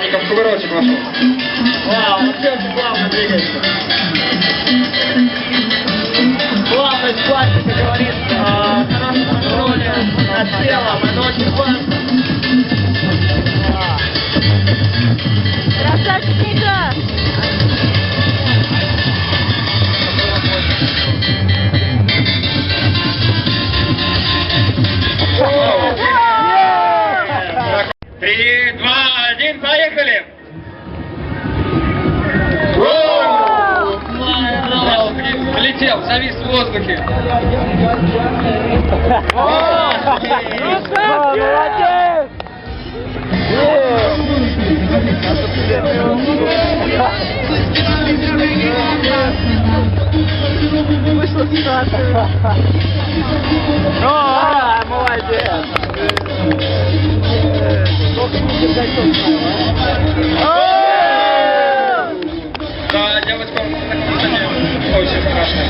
Мальчиков, кувырочек вошел. Вау, вообще очень плавно двигается. Плавность платья, как говорится, хорошем контроле над телом, это очень важно. Красавчик, Ника! Три, два, один, поехали! Полетел, завис в воздухе. Молодец! Вышла ситуация. Молодец! Да, девочка очень страшно.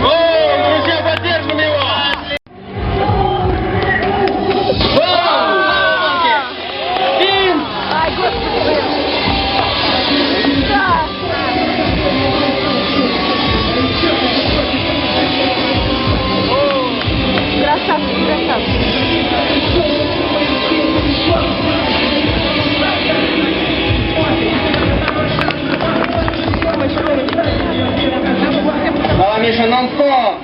О, друзья, поддержим его! Ай, господи! Да! Красавчик, красавчик! Давай, Миша, нон-стоп!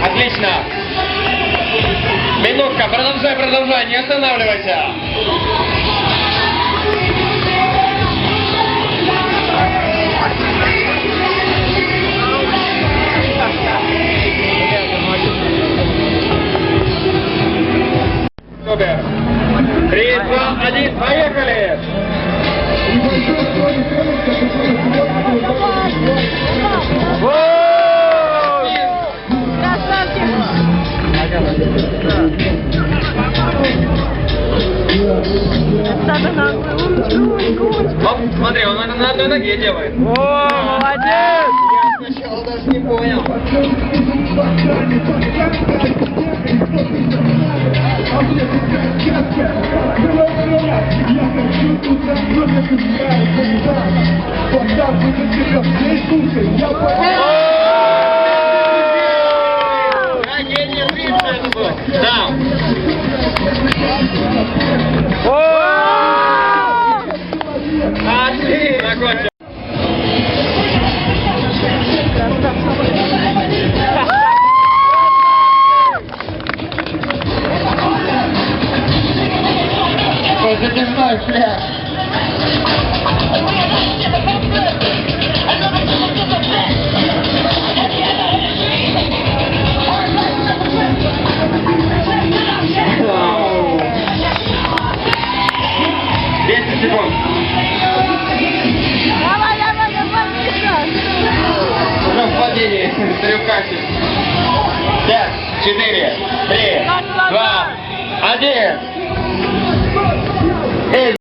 Отлично! Минутка, продолжай, не останавливайся! Супер! 3, 2, 1, поехали! Надо ногой, умничка. Оп, смотри, он это на одной ноге делает. О, молодец! Я сначала даже не понял. Гений длинный это был. Да. Отлично! Закончил. Затяжной пляж. Вау. 10 секунд. Давай, Миша! Уже в падении. Трюкачик. 5, 4, 3, 2, 1.